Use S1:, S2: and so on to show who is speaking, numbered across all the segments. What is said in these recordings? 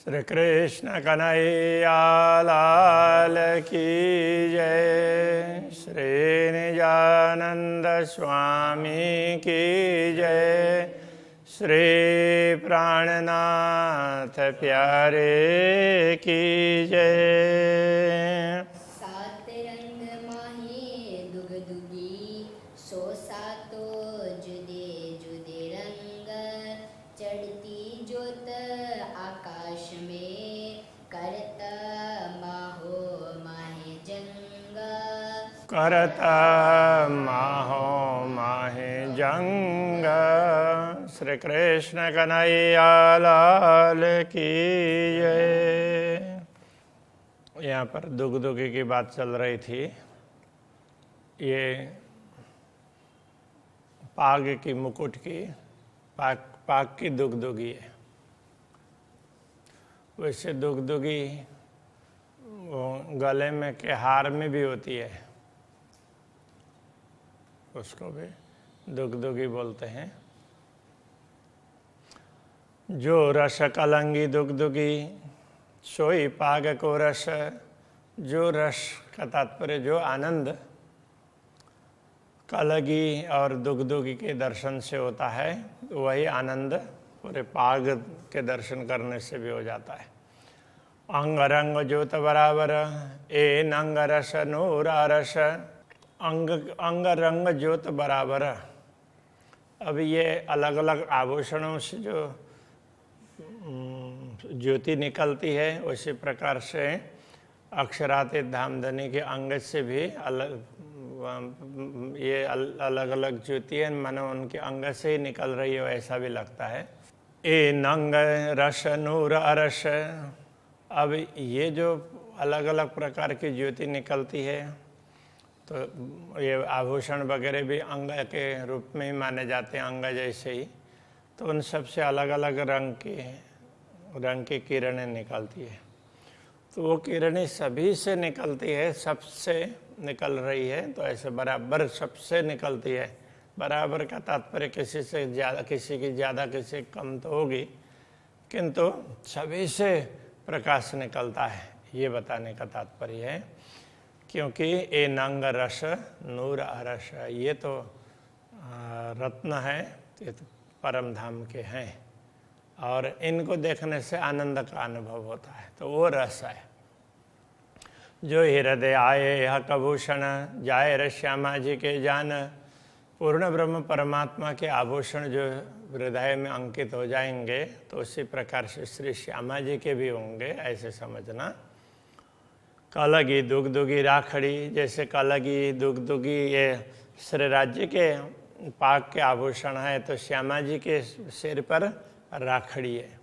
S1: श्री कृष्ण कन्हैया लाल की जय। श्री निजानंद स्वामी की जय। श्री प्राणनाथ प्यारे की जय।
S2: सात रंग माहे दुग दुगी, सो सातो जुदे जुदे रंग। चढ़ती जोत आकाश में, करता माहो माहे जंग।
S1: करता माहो माहे जंग। श्री कृष्ण कन्हैया लाल की जय। यहाँ पर दुगदुगी की बात चल रही थी। ये पाग की मुकुट की पाग की दुगदुगी है। वैसे दुगदुगी गले में के हार में भी होती है, उसको भी दुगदुगी बोलते हैं। जो रस कलंगी दुगदुगी, सोई पाग को रस। जो रस का तात्पर्य जो आनंद कलगी और दुगदुगी के दर्शन से होता है, वही आनंद पूरे पाग के दर्शन करने से भी हो जाता है। अंग रंग ज्योत बराबर, ए नंग रस नूरा रस। अंग रंग ज्योत बराबर। अब ये अलग अलग आभूषणों से जो ज्योति निकलती है, उसी प्रकार से अक्षरातीत धामधनी के अंग से भी ये अलग अलग ज्योति है, मानो उनके अंग से ही निकल रही है, ऐसा भी लगता है। ए नंग रस नूर अरस। अब ये जो अलग अलग प्रकार की ज्योति निकलती है, तो ये आभूषण वगैरह भी अंग के रूप में ही माने जाते हैं, अंग जैसे ही। तो उन सबसे अलग अलग रंग की किरणें निकलती है। तो वो किरणें सभी से निकलती है, सबसे निकल रही है, तो ऐसे बराबर सबसे निकलती है। बराबर का तात्पर्य किसी से ज़्यादा, किसी की ज़्यादा, किसी कम तो होगी, किंतु सभी से प्रकाश निकलता है, ये बताने का तात्पर्य है। क्योंकि ए नंग रस नूर अरस, ये तो रत्न है, ये तो परम धाम के हैं, और इनको देखने से आनंद का अनुभव होता है, तो वो रस है। जो हृदय आए यह कभूषण, जाए रस श्यामा जी के जान। पूर्ण ब्रह्म परमात्मा के आभूषण जो हृदय में अंकित हो जाएंगे, तो उसी प्रकार से श्री श्यामा जी के भी होंगे, ऐसे समझना। कलगी दुगदुगी राखड़ी, जैसे कलगी दुगदुगी ये श्री राज्य के पाक के आभूषण है, तो श्यामा जी के सिर पर राखड़ी है।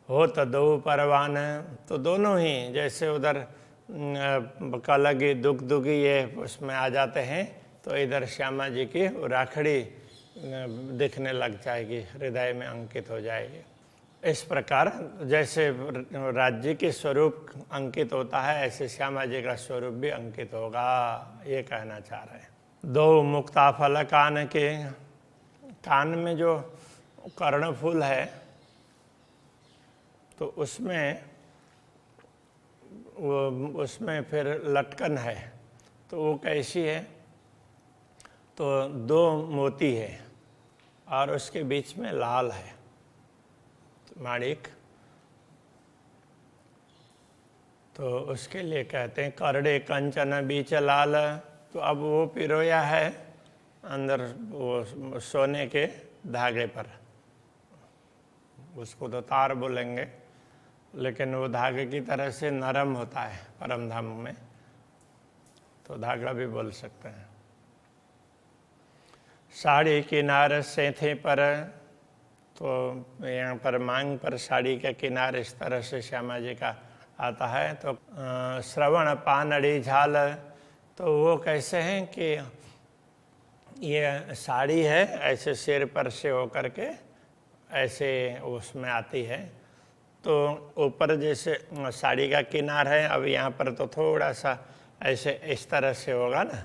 S1: हो तो दो परवान, तो दोनों ही, जैसे उधर कलगी दुगदुगी ये उसमें आ जाते हैं, तो इधर श्यामा जी की राखड़ी दिखने लग जाएगी, हृदय में अंकित हो जाएगी। इस प्रकार जैसे राज्य के स्वरूप अंकित होता है, ऐसे श्यामा जी का स्वरूप भी अंकित होगा, ये कहना चाह रहे हैं। दो मुक्ता फल कान के, कान में जो कर्णफूल है, तो उसमें फिर लटकन है, तो वो कैसी है? तो दो मोती है और उसके बीच में लाल है, माणिक। तो उसके लिए कहते हैं करड़े कंचन बीच लाल। तो अब वो पिरोया है अंदर वो सोने के धागे पर, उसको तो तार बोलेंगे, लेकिन वो धागे की तरह से नरम होता है परम धाम में, तो धागा भी बोल सकते हैं। साड़ी किनारे सेंथे पर, तो यहाँ पर मांग पर साड़ी का किनार इस तरह से श्यामा जी का आता है। तो श्रवण पानड़ी झाल, तो वो कैसे हैं कि ये साड़ी है, ऐसे सिर पर से होकर के ऐसे उसमें आती है। तो ऊपर जैसे साड़ी का किनार है, अब यहाँ पर तो थोड़ा सा ऐसे इस तरह से होगा ना,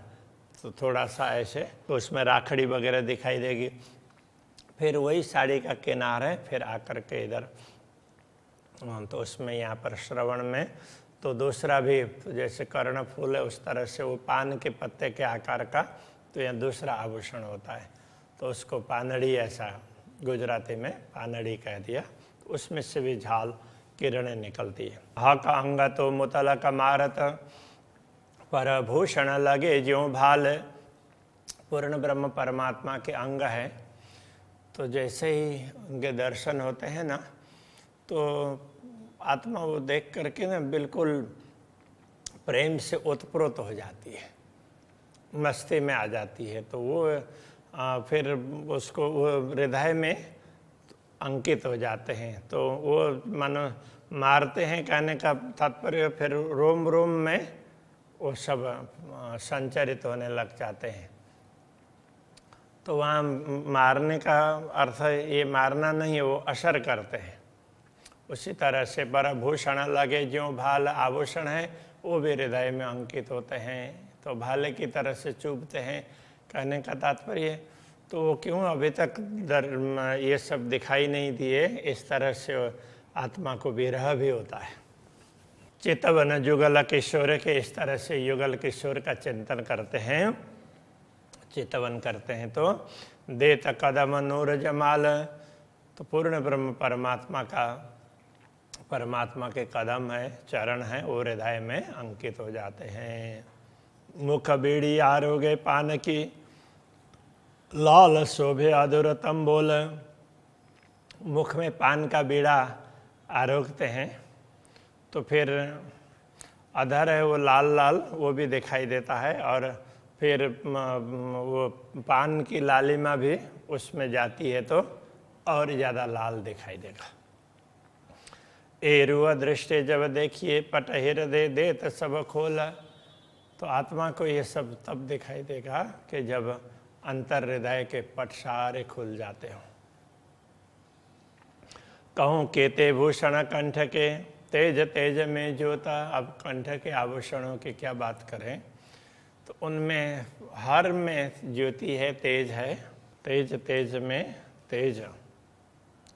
S1: तो थोड़ा सा ऐसे, तो उसमें राखड़ी वगैरह दिखाई देगी। फिर वही साड़ी का किनार है, फिर आकर के इधर तो उसमें यहाँ पर श्रवण में तो दूसरा भी, तो जैसे कर्ण फूल है उस तरह से वो पान के पत्ते के आकार का, तो यहाँ दूसरा आभूषण होता है, तो उसको पानड़ी, ऐसा गुजराती में पानड़ी कह दिया। तो उसमें से भी झाल किरणें निकलती है। हा का अंग तो मुतल का मारत, पर भूषण लगे ज्यों भाल। पूर्ण ब्रह्म परमात्मा के अंग है, तो जैसे ही उनके दर्शन होते हैं ना, तो आत्मा वो देख करके ना बिल्कुल प्रेम से ओतप्रोत हो जाती है, मस्ती में आ जाती है। तो वो फिर उसको वो हृदय में अंकित हो जाते हैं। तो वो मानो मारते हैं, कहने का तात्पर्य फिर रोम रोम में वो सब संचरित होने लग जाते हैं। तो वहाँ मारने का अर्थ ये मारना नहीं, वो असर करते हैं। उसी तरह से परभूषण लगे ज्यों भाल, आभूषण है वो भी हृदय में अंकित होते हैं, तो भाले की तरह से चुभते हैं। कहने का तात्पर्य तो वो क्यों अभी तक ये सब दिखाई नहीं दिए, इस तरह से आत्मा को विरह भी होता है। चितवन जुगल किशोर के, इस तरह से युगल किशोर का चिंतन करते हैं, चितवन करते हैं। तो देत कदम नूर जमाल, तो पूर्ण ब्रह्म परमात्मा के कदम है, चरण है, वो हृदय में अंकित हो जाते हैं। मुख बीड़ी आरोगे पान की, लाल शोभे अधुर तंबोल। मुख में पान का बीड़ा आरोगते हैं तो फिर अधर है वो लाल लाल, वो भी दिखाई देता है, और फिर वो पान की लालिमा भी उसमें जाती है तो और ज़्यादा लाल दिखाई देगा। एरुआ दृष्टि जब देखिए पट हृदय देत सब खोला, तो आत्मा को ये सब तब दिखाई देगा कि जब अंतर हृदय के पट सारे खुल जाते हों। कहूँ केते भूषण कंठ के, तेज तेज में ज्योता। अब कंठ के आभूषणों की क्या बात करें, तो उनमें हर में ज्योति है, तेज है, तेज तेज में तेज,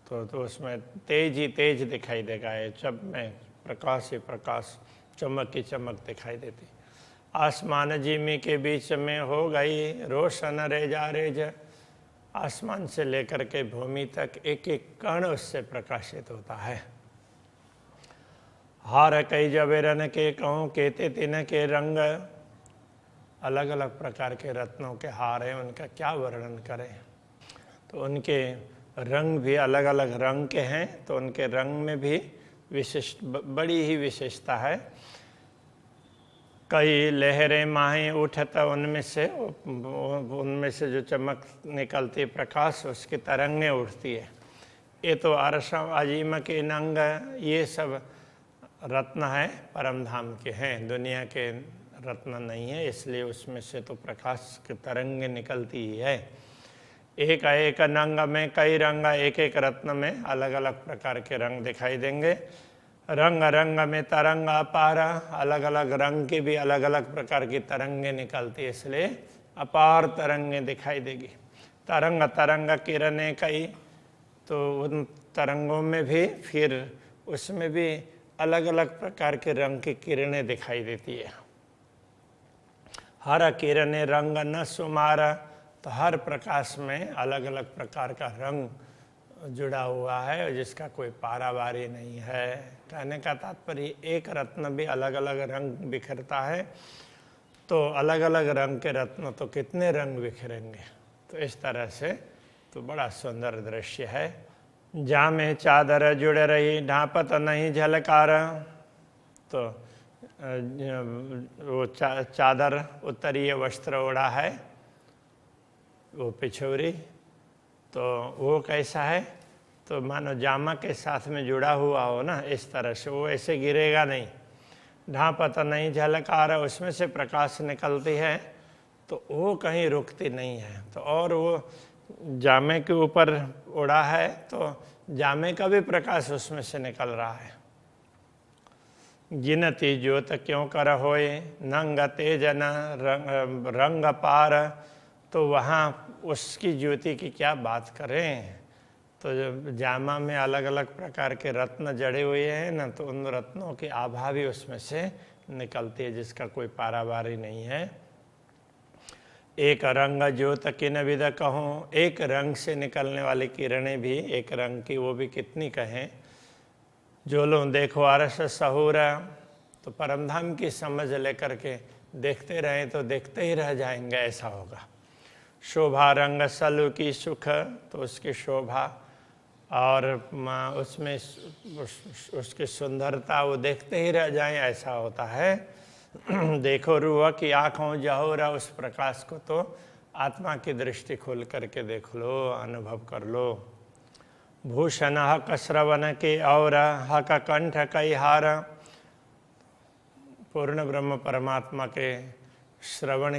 S1: तो उसमें तेज ही तेज दिखाई देगा। ये सब में प्रकाश ही प्रकाश, चमक की चमक दिखाई देती। आसमान जिमी के बीच में हो गई रोशन रेजा रेज। आसमान से लेकर के भूमि तक एक एक कण उससे प्रकाशित होता है। हार कई जबेरन के कहूँ केते तिन के रंग। अलग अलग प्रकार के रत्नों के हार हैं, उनका क्या वर्णन करें। तो उनके रंग भी अलग अलग रंग के हैं, तो उनके रंग में भी विशिष्ट बड़ी ही विशेषता है। कई लहरें माहें उठत, उनमें से जो चमक निकलती प्रकाश, उसकी तरंगें उठती है। ये तो अरसम अजीम के नंग, ये सब रत्न है, परम धाम के हैं, दुनिया के रत्न नहीं है, इसलिए उसमें से तो प्रकाश की तरंगें निकलती ही है। एक एक नंग में कई रंग, एक एक रत्न में अलग अलग प्रकार के रंग दिखाई देंगे। रंग रंग में तरंग अपार, अलग अलग रंग की भी अलग अलग प्रकार की तरंगें निकलती है, इसलिए अपार तरंगें दिखाई देगी। तरंग तरंग किरणें कई, तो उन तरंगों में भी फिर उसमें भी अलग अलग प्रकार के रंग की किरणें दिखाई देती है। हर किरणें रंग न सुमार, तो हर प्रकाश में अलग अलग प्रकार का रंग जुड़ा हुआ है, जिसका कोई पारावारी नहीं है। कहने का तात्पर्य एक रत्न भी अलग अलग रंग बिखरता है, तो अलग अलग रंग के रत्न तो कितने रंग बिखरेंगे। तो इस तरह से तो बड़ा सुंदर दृश्य है। जामे चादर जुड़ रही ढांपत नहीं झलकार, तो वो चादर उत्तरीय वस्त्र ओढ़ा है, वो पिछोरी, तो वो कैसा है, तो मानो जामा के साथ में जुड़ा हुआ हो ना, इस तरह से, वो ऐसे गिरेगा नहीं। ढांपत नहीं झलकार, उसमें से प्रकाश निकलती है, तो वो कहीं रुकती नहीं है। तो और वो जामे के ऊपर उड़ा है, तो जामे का भी प्रकाश उसमें से निकल रहा है। गिनती ज्योत क्यों कर होए, नंग तेज न रंग पार, तो वहाँ उसकी ज्योति की क्या बात करें। तो जब जामा में अलग अलग प्रकार के रत्न जड़े हुए हैं ना, तो उन रत्नों की आभा भी उसमें से निकलती है, जिसका कोई पारावार ही नहीं है। एक रंग ज्योत किन विद कहूँ, एक रंग से निकलने वाली किरणें भी, एक रंग की वो भी कितनी कहें। जो लोग देखो अरस सहूरा, तो परमधाम की समझ लेकर के देखते रहें तो देखते ही रह जाएंगे, ऐसा होगा। शोभा रंग सलु की सुख, तो उसकी शोभा और उसमें उसकी सुंदरता वो देखते ही रह जाएं, ऐसा होता है। देखो रूह की आँखों जहोरा, उस प्रकाश को तो आत्मा की दृष्टि खोल करके देख लो, अनुभव कर लो। भूषण हक श्रवण के और हक कंठ कई हार, पूर्ण ब्रह्म परमात्मा के श्रवण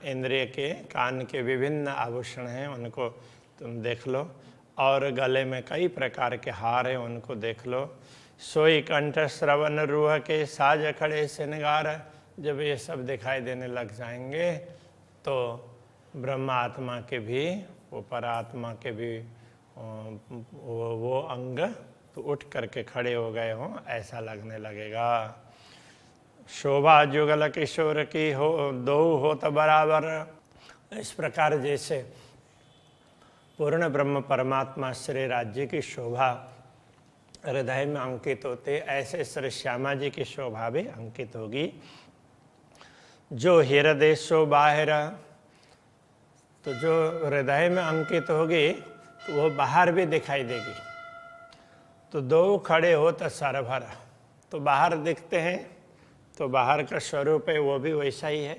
S1: इंद्रिय के, कान के विभिन्न आभूषण हैं, उनको तुम देख लो। और गले में कई प्रकार के हार हैं, उनको देख लो। सोई कंठ श्रवण रूह के साज खड़े श्रृंगार, जब ये सब दिखाई देने लग जाएंगे तो ब्रह्म आत्मा के भी, वो परात्मा के भी वो अंग तो उठ करके खड़े हो गए हों, ऐसा लगने लगेगा। शोभा जुगल किशोर की हो, दो हो तो बराबर। इस प्रकार जैसे पूर्ण ब्रह्म परमात्मा श्री राज्य की शोभा हृदय में अंकित होते, ऐसे श्री श्यामा जी की शोभा भी अंकित होगी। जो हृदय सो बाहर, तो जो हृदय में अंकित होगी तो वो बाहर भी दिखाई देगी। तो दो खड़े हो तो सरभर, तो बाहर दिखते हैं, तो बाहर का स्वरूप है वो भी वैसा ही है,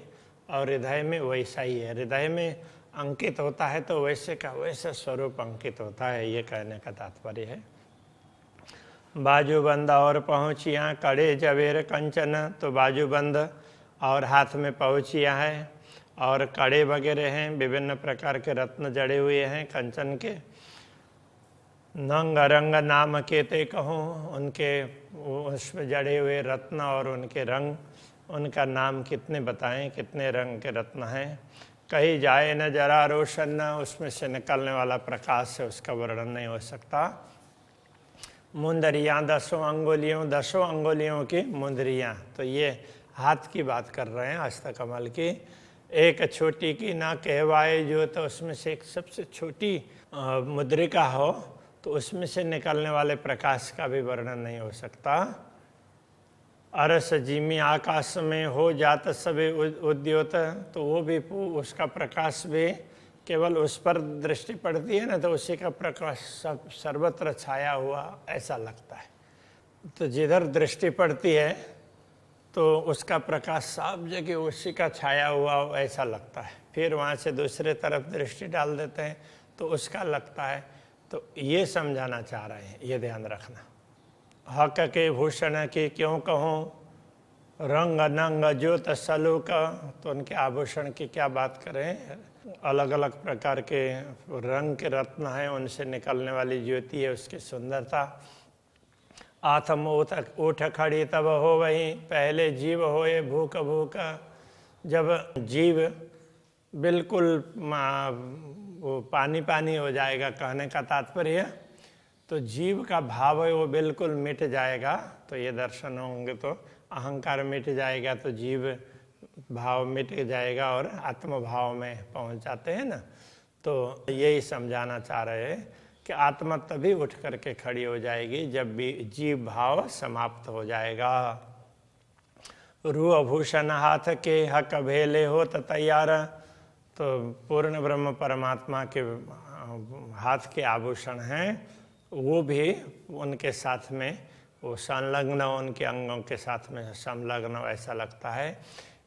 S1: और हृदय में वैसा ही है। हृदय में अंकित होता है तो वैसे का वैसा स्वरूप अंकित होता है, ये कहने का तात्पर्य है। बाजूबंद और पहुँचियाँ कड़े जवेर कंचन, तो बाजूबंद और हाथ में पहुँचियाँ हैं और कड़े वगैरह हैं, विभिन्न प्रकार के रत्न जड़े हुए हैं कंचन के। नंग रंग नाम के ते कहूँ, उनके उसमें जड़े हुए रत्न और उनके रंग, उनका नाम कितने बताएं, कितने रंग के रत्न हैं। कहीं जाए न जरा रोशन न, उसमें से निकलने वाला प्रकाश है, उसका वर्णन नहीं हो सकता। मुंदरियाँ 10 अंगुलियों की मुंदरियाँ, तो ये हाथ की बात कर रहे हैं, हस्तकमल की। एक छोटी की ना कहवाए जो, तो उसमें से एक सबसे छोटी मुद्रिका हो तो उसमें से निकलने वाले प्रकाश का भी वर्णन नहीं हो सकता। अरस जिमी आकाश में हो जात सभी उद्योत, तो वो भी उसका प्रकाश भी केवल उस पर दृष्टि पड़ती है ना, तो उसी का प्रकाश सर्वत्र छाया हुआ ऐसा लगता है। तो जिधर दृष्टि पड़ती है तो उसका प्रकाश सब जगह उसी का छाया हुआ ऐसा लगता है। फिर वहाँ से दूसरे तरफ दृष्टि डाल देते हैं तो उसका लगता है। तो ये समझाना चाह रहे हैं, ये ध्यान रखना। हक के भूषण की क्यों कहूँ, रंग नंग ज्योत सलूक, तो उनके आभूषण की क्या बात करें। अलग अलग प्रकार के रंग के रत्न हैं, उनसे निकलने वाली ज्योति है, उसकी सुंदरता। आत्म उठ खड़ी तब हो वही, पहले जीव होए भूख भूख। जब जीव बिल्कुल वो पानी पानी हो जाएगा, कहने का तात्पर्य, तो जीव का भाव है वो बिल्कुल मिट जाएगा। तो ये दर्शन होंगे तो अहंकार मिट जाएगा, तो जीव भाव मिट जाएगा और आत्म भाव में पहुंच जाते हैं ना। तो यही समझाना चाह रहे हैं कि आत्मा तभी उठ करके खड़ी हो जाएगी जब भी जीव भाव समाप्त हो जाएगा। रूह भूषण हाथ के हक भेले हो तो तैयार, तो पूर्ण ब्रह्म परमात्मा के हाथ के आभूषण हैं, वो भी उनके साथ में वो संलग्न, उनके अंगों के साथ में संलग्न ऐसा लगता है।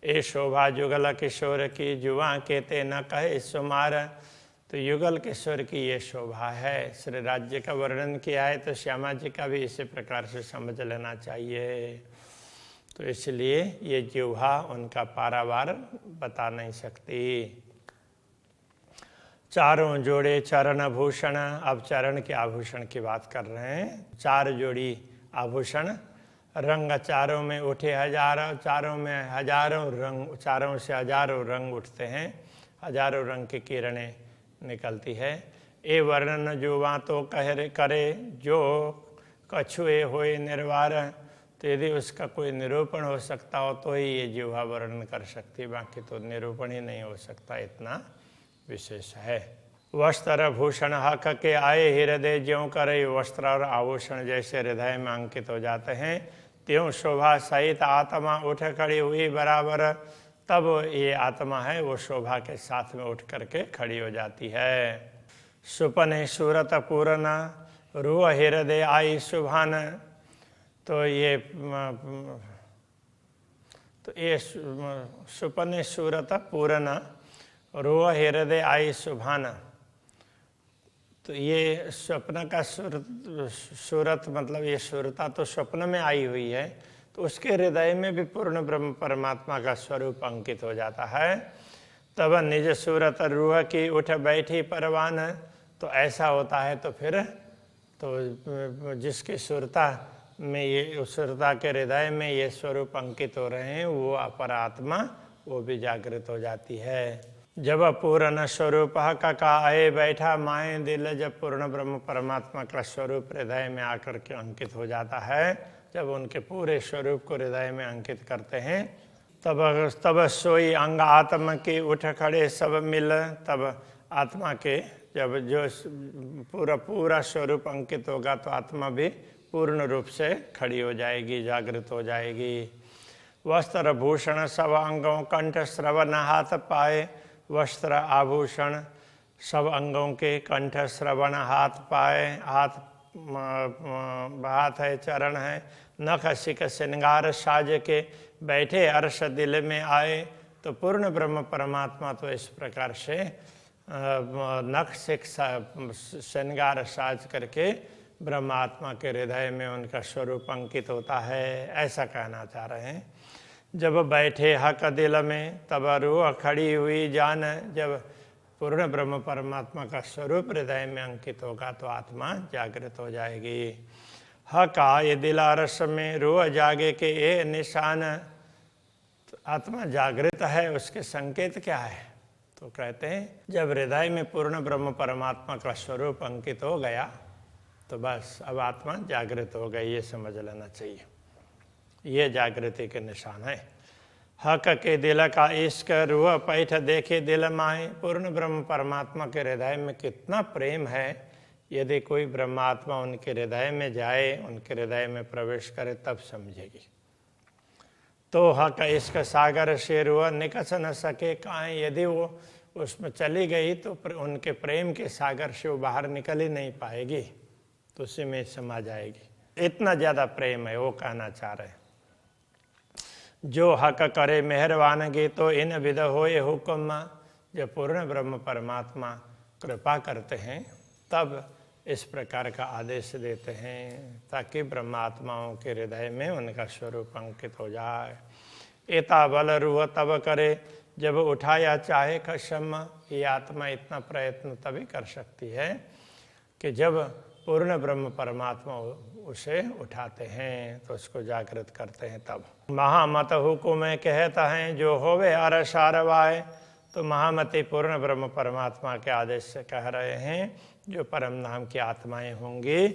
S1: ए शोभा जुगल किशोर की जुआ कहते न कहे सुमार, तो युगल किशोर की ये शोभा है। श्री राज्य का वर्णन किया है तो श्यामा जी का भी इसी प्रकार से समझ लेना चाहिए। तो इसलिए ये जिह्वा उनका पारावार बता नहीं सकती। चारों जोड़े चरण भूषण, अब चरण के आभूषण की बात कर रहे हैं। 4 जोड़ी आभूषण, रंग चारों में उठे हजारों, चारों में हजारों रंग, चारों से हजारों रंग उठते हैं, हजारों रंग की किरणें निकलती है। ए वर्णन जुवा तो कह करे जो कछुए होए निर्वार। तो यदि उसका कोई निरूपण हो सकता हो तो ही ये जिह्वा वर्णन कर सकती, बाकी तो निरूपण ही नहीं हो सकता, इतना विशेष है। वस्त्र भूषण हक के आए हृदय ज्यों करे, वस्त्र और आभूषण जैसे हृदय में अंकित हो जाते हैं त्यों शोभा सहित आत्मा उठ खड़ी हुई बराबर। तब ये आत्मा है वो शोभा के साथ में उठ करके खड़ी हो जाती है। सुपने सूरत पूर्ण रूह हृदय आई सुभान। तो ये सुपने सूरत पूर्ण रूह हृदय आई सुभान। तो ये स्वप्न का सूरत मतलब ये सूरता तो स्वप्न में आई हुई है, तो उसके हृदय में भी पूर्ण ब्रह्म परमात्मा का स्वरूप अंकित हो जाता है। तब निज सूरत रूह की उठ बैठी परवान। तो ऐसा होता है तो फिर तो जिसकी सुरता में ये उस सुरता के हृदय में ये स्वरूप अंकित हो रहे हैं वो अपर आत्मा वो भी जागृत हो जाती है। जब पूर्ण स्वरूप का आए बैठा माए दिल। जब पूर्ण ब्रह्म परमात्मा का स्वरूप हृदय में आकर के अंकित हो जाता है, जब उनके पूरे स्वरूप को हृदय में अंकित करते हैं तब सोई अंग आत्मा के उठ खड़े सब मिल। तब आत्मा के जब जो पूरा स्वरूप अंकित होगा तो आत्मा भी पूर्ण रूप से खड़ी हो जाएगी, जागृत हो जाएगी। वस्त्र भूषण सब अंगों कंठ श्रवण हाथ पाए। वस्त्र आभूषण सब अंगों के कंठ श्रवण हाथ पाए। हाथ है, चरण है, नख सिक श्रृंगार साज के बैठे अर्श दिल में आए। तो पूर्ण ब्रह्म परमात्मा तो इस प्रकार से नख सिक श्रृंगार साज करके ब्रह्मात्मा के हृदय में उनका स्वरूप अंकित होता है, ऐसा कहना चाह रहे हैं। जब बैठे हक दिल में तब रूह खड़ी हुई जान। जब पूर्ण ब्रह्म परमात्मा का स्वरूप हृदय में अंकित होगा तो आत्मा जागृत हो जाएगी। हक आए दिल रस में रूह जागे के ये निशान। तो आत्मा जागृत है, उसके संकेत क्या है? तो कहते हैं जब हृदय में पूर्ण ब्रह्म परमात्मा का स्वरूप अंकित हो गया तो बस अब आत्मा जागृत हो गई, ये समझ लेना चाहिए। ये जागृति के निशान है। हक के दिल का इश्क रूह पैठ देखे दिल माए। पूर्ण ब्रह्म परमात्मा के हृदय में कितना प्रेम है, यदि कोई ब्रह्मात्मा उनके हृदय में जाए, उनके हृदय में प्रवेश करे तब समझेगी। तो हक इश्क सागर से रूह निकस न सके काहे। यदि वो उसमें चली गई तो उनके प्रेम के सागर से वो बाहर निकल ही नहीं पाएगी, तो उसी में समा जाएगी। इतना ज़्यादा प्रेम है, वो कहना चाह रहे हैं। जो हक करे मेहरबान गे तो इन विध होए हुक्म। जब पूर्ण ब्रह्म परमात्मा कृपा करते हैं तब इस प्रकार का आदेश देते हैं ताकि ब्रह्मात्माओं के हृदय में उनका स्वरूप अंकित हो जाए। एता बल रूह तब करे जब उठाया चाहे खसम। ये आत्मा इतना प्रयत्न तभी कर सकती है कि जब पूर्ण ब्रह्म परमात्मा उसे उठाते हैं तो उसको जागृत करते हैं तब। महामत हुकुम कहता है जो होवे अरसारवाए। तो महामति पूर्ण ब्रह्म परमात्मा के आदेश से कह रहे हैं जो परम नाम की आत्माएं होंगी,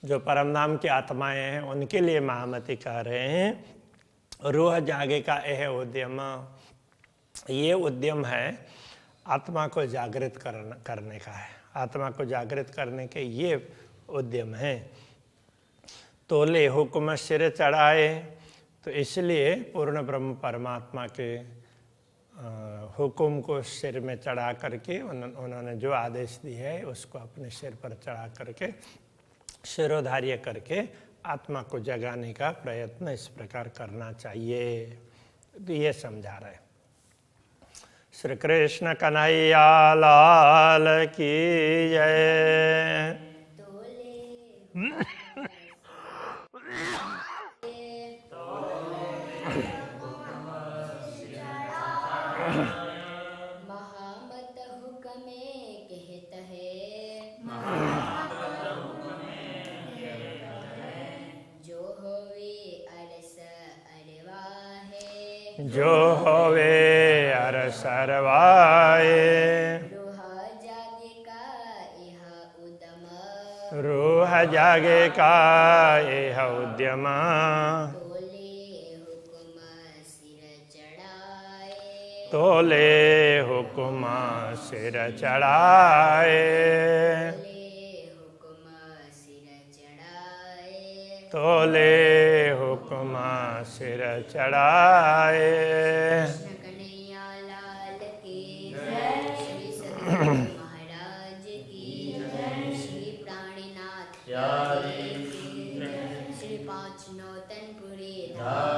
S1: जो परम नाम की आत्माएं हैं उनके लिए महामति कह रहे हैं। रूह जागे का यह उद्यम, ये उद्यम है आत्मा को जागृत करने का है। आत्मा को जागृत करने के ये उद्यम है। तोले हुक्म सिर चढ़ाए। तो इसलिए पूर्ण ब्रह्म परमात्मा के हुक्म को सिर में चढ़ा करके उन्होंने जो आदेश दिए है उसको अपने सिर पर चढ़ा करके शिरोधार्य करके आत्मा को जगाने का प्रयत्न इस प्रकार करना चाहिए। तो ये समझा रहे। श्री कृष्ण कन्हैया लाल की जय।
S2: महामत हुक्मे कहत है जो होवे अरस अरवाहे।
S1: जो होवे अरस अरवाए।
S2: रूह जागे का यह
S1: रूह जागे का यह उद्यम
S2: तोले हुक्म सिर चढ़ाए
S1: तोले हुक्म सिर चढ़ाए
S2: कृष्ण कन्हैया लाल की जय। श्री सद्गुरु महाराज की जय। श्री प्राणीनाथ प्यारे की जय। श्री पाँच नौतनपुरी धाम